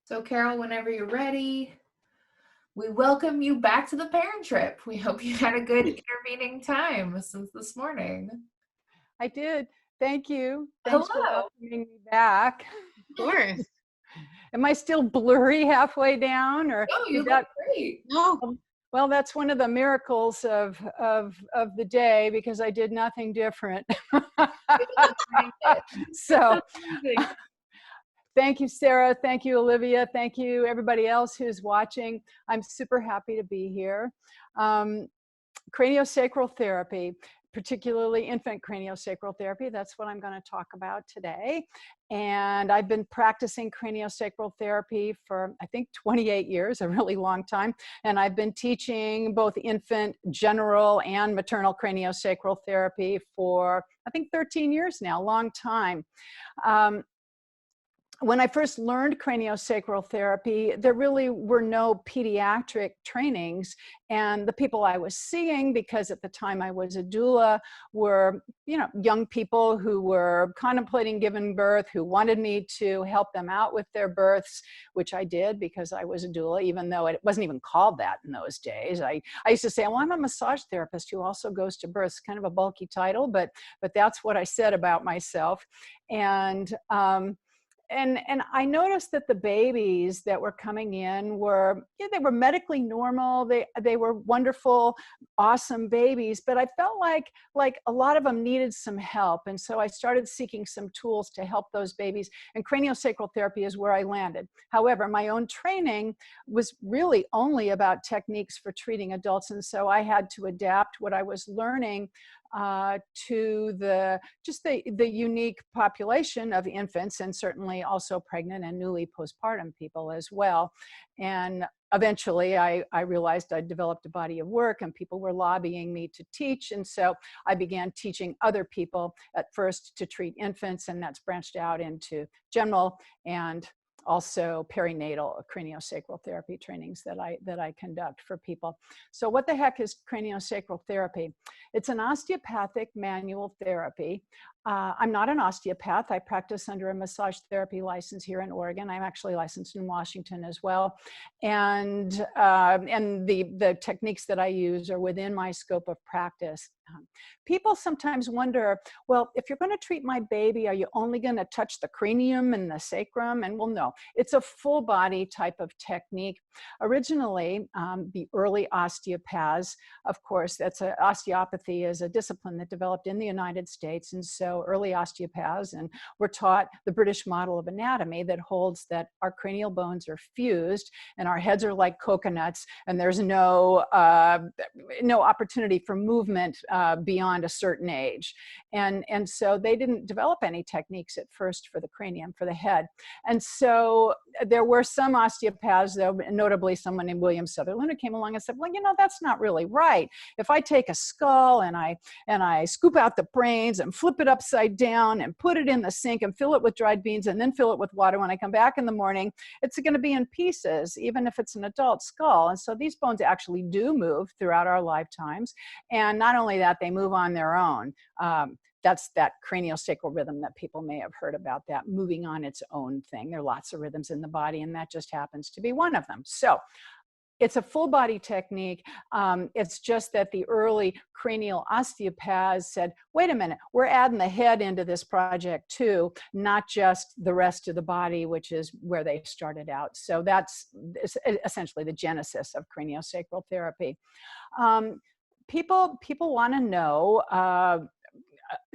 So, Carol, whenever you're ready, we welcome you back to the parent trip. We hope you had a good intervening time since this morning. I did. Thank you. Thanks for Hello. welcoming me back. Of course. Am I still blurry halfway down, or Oh, you did look that? great. No. Well, that's one of the miracles of the day because I did nothing different. So, Amazing. thank you, Sarah. Thank you, Olivia. Thank you, everybody else who's watching. I'm super happy to be here. Um, Craniosacral therapy, particularly infant craniosacral therapy. That's what I'm going to talk about today. And I've been practicing craniosacral therapy for, I think, 28 years, a really long time. And I've been teaching both infant, general, and maternal craniosacral therapy for, I think, 13 years now, a long time. When I first learned craniosacral therapy, there really were no pediatric trainings. And the people I was seeing, because at the time I was a doula, were, young people who were contemplating giving birth, who wanted me to help them out with their births, which I did because I was a doula, even though it wasn't even called that in those days. I used to say, well, I'm a massage therapist who also goes to births, kind of a bulky title, but that's what I said about myself. And I noticed that the babies that were coming in were, they were medically normal. They were wonderful, awesome babies, but I felt like a lot of them needed some help. And so I started seeking some tools to help those babies, and craniosacral therapy is where I landed. However, my own training was really only about techniques for treating adults. And so I had to adapt what I was learning to the unique population of infants, and certainly also pregnant and newly postpartum people as well. And eventually I realized I developed a body of work and people were lobbying me to teach. And so I began teaching other people at first to treat infants, and that's branched out into general and also perinatal craniosacral therapy trainings that I conduct for people. So what the heck is craniosacral therapy? It's an osteopathic manual therapy. I'm not an osteopath. I practice under a massage therapy license here in Oregon. I'm actually licensed in Washington as well. And the techniques that I use are within my scope of practice. People sometimes wonder, well, if you're going to treat my baby, are you only going to touch the cranium and the sacrum? And well, no, it's a full body type of technique. Originally, the early osteopaths, of course, osteopathy is a discipline that developed in the United States. And so early osteopaths and were taught the British model of anatomy that holds that our cranial bones are fused and our heads are like coconuts, and there's no opportunity for movement beyond a certain age. And so they didn't develop any techniques at first for the cranium, for the head. And so there were some osteopaths, though, notably someone named William Sutherland, who came along and said, well, that's not really right. If I take a skull and I scoop out the brains and flip it upside down and put it in the sink and fill it with dried beans and then fill it with water, when I come back in the morning, it's going to be in pieces, even if it's an adult skull. And so these bones actually do move throughout our lifetimes. And not only that, they move on their own. That's that craniosacral rhythm that people may have heard about, that moving on its own thing. There are lots of rhythms in the body, and that just happens to be one of them. So it's a full body technique. It's just that the early cranial osteopaths said, wait a minute, we're adding the head into this project too, not just the rest of the body, which is where they started out. So that's essentially the genesis of craniosacral therapy. People want to know,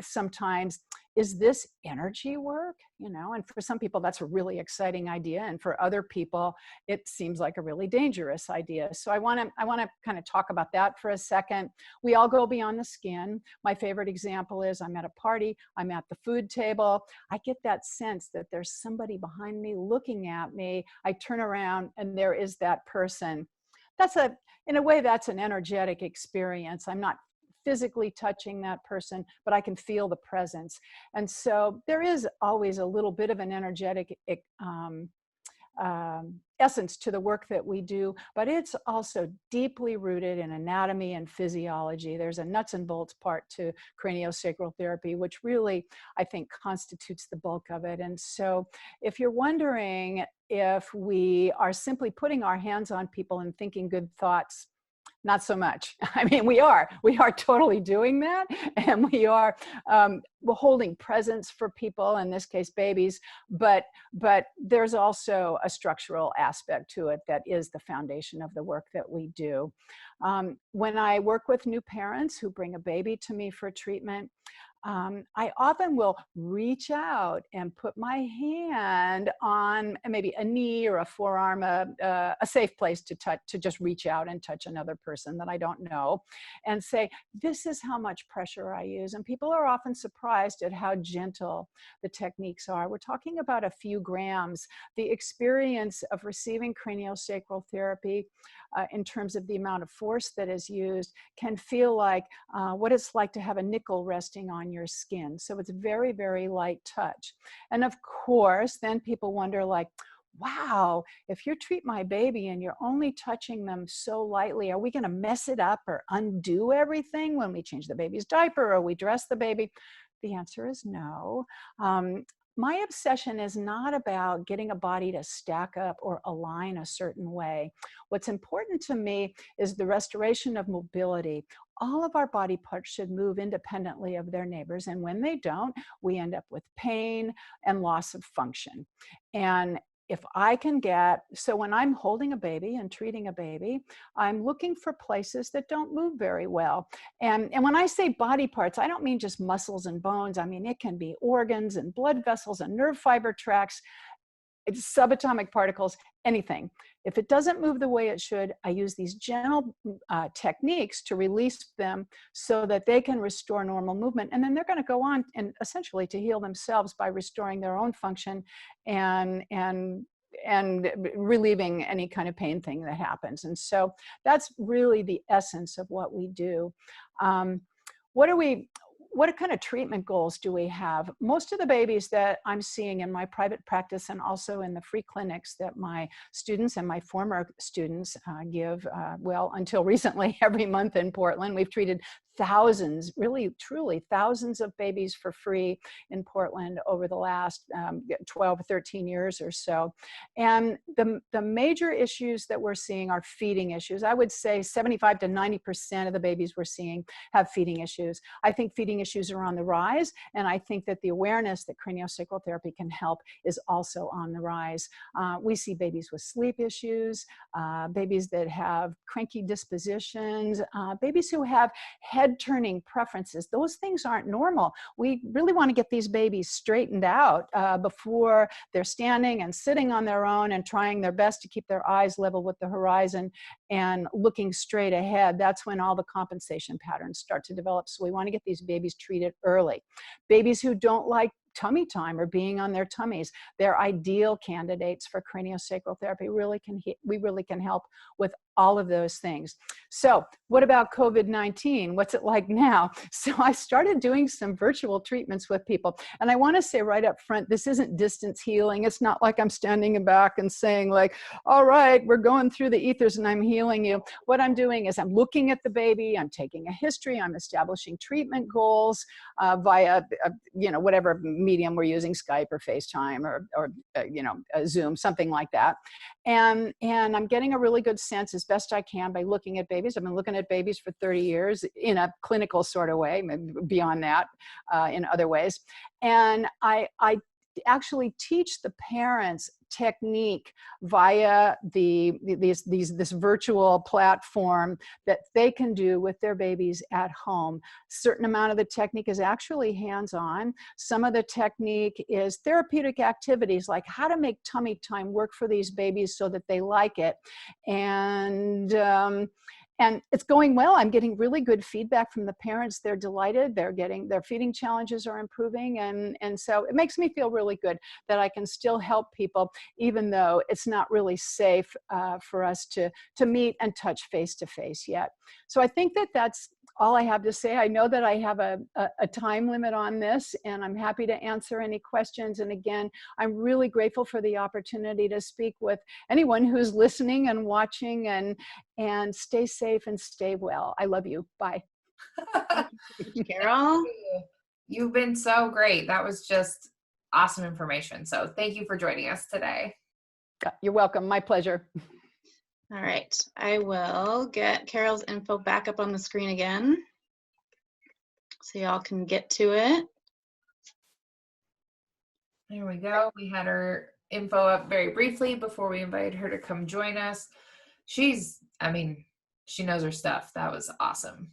sometimes, is this energy work? And for some people that's a really exciting idea, and for other people it seems like a really dangerous idea. So I want to kind of talk about that for a second. We all go beyond the skin. My favorite example is I'm at a party, I'm at the food table, I get that sense that there's somebody behind me looking at me. I turn around and there is that person. In a way, that's an energetic experience. I'm not physically touching that person, but I can feel the presence. And so there is always a little bit of an energetic essence to the work that we do, but it's also deeply rooted in anatomy and physiology. There's a nuts and bolts part to craniosacral therapy, which really, I think, constitutes the bulk of it. And so if you're wondering, if we are simply putting our hands on people and thinking good thoughts. Not so much. I mean, we are totally doing that. And we are holding presents for people, in this case, babies. But there's also a structural aspect to it that is the foundation of the work that we do. When I work with new parents who bring a baby to me for treatment, I often will reach out and put my hand on maybe a knee or a forearm, a safe place to touch, to just reach out and touch another person that I don't know, and say, this is how much pressure I use. And people are often surprised at how gentle the techniques are. We're talking about a few grams. The experience of receiving craniosacral therapy in terms of the amount of force that is used can feel like what it's like to have a nickel resting on your skin. So it's very, very light touch. And of course, then people wonder, like, wow, if you treat my baby and you're only touching them so lightly, are we going to mess it up or undo everything when we change the baby's diaper or we dress the baby? The answer is no. My obsession is not about getting a body to stack up or align a certain way. What's important to me is the restoration of mobility. All of our body parts should move independently of their neighbors. And when they don't, we end up with pain and loss of function. And if I can so when I'm holding a baby and treating a baby, I'm looking for places that don't move very well. And when I say body parts, I don't mean just muscles and bones. I mean, it can be organs and blood vessels and nerve fiber tracts, subatomic particles, anything. If it doesn't move the way it should, I use these gentle techniques to release them so that they can restore normal movement. And then they're going to go on and essentially to heal themselves by restoring their own function and relieving any kind of pain thing that happens. And so that's really the essence of what we do. What kind of treatment goals do we have? Most of the babies that I'm seeing in my private practice and also in the free clinics that my students and my former students give, well, until recently, every month in Portland, we've treated thousands, really, truly thousands of babies for free in Portland over the last 12 or 13 years or so. And the major issues that we're seeing are feeding issues. I would say 75 to 90% of the babies we're seeing have feeding issues. I think feeding issues are on the rise, and I think that the awareness that craniosacral therapy can help is also on the rise. We see babies with sleep issues, babies that have cranky dispositions, babies who have head-turning preferences. Those things aren't normal. We really want to get these babies straightened out before they're standing and sitting on their own and trying their best to keep their eyes level with the horizon and looking straight ahead. That's when all the compensation patterns start to develop. So we want to get these babies treated early. Babies who don't like tummy time or being on their tummies, they're ideal candidates for craniosacral therapy. We really can help with all of those things. So what about COVID-19? What's it like now? So I started doing some virtual treatments with people. And I want to say right up front, this isn't distance healing. It's not like I'm standing back and saying like, all right, we're going through the ethers and I'm healing you. What I'm doing is I'm looking at the baby, I'm taking a history, I'm establishing treatment goals via, whatever medium we're using, Skype or FaceTime or Zoom, something like that. And I'm getting a really good sense as best I can by looking at babies. I've been looking at babies for 30 years in a clinical sort of way, maybe beyond that in other ways. And I actually teach the parents technique via this virtual platform that they can do with their babies at home. Certain amount of the technique is actually hands-on. Some of the technique is therapeutic activities, like how to make tummy time work for these babies so that they like it. And it's going well. I'm getting really good feedback from the parents. They're delighted. Their feeding challenges are improving. And so it makes me feel really good that I can still help people, even though it's not really safe for us to meet and touch face to face yet. So I think that that's all I have to say. I know that I have a time limit on this, and I'm happy to answer any questions. And again, I'm really grateful for the opportunity to speak with anyone who's listening and watching, and stay safe and stay well. I love you. Bye. Carol. You've been so great. That was just awesome information. So thank you for joining us today. You're welcome. My pleasure. All right, I will get Carol's info back up on the screen again so y'all can get to it. There we go. We had her info up very briefly before we invited her to come join us. I mean, she knows her stuff. That was awesome.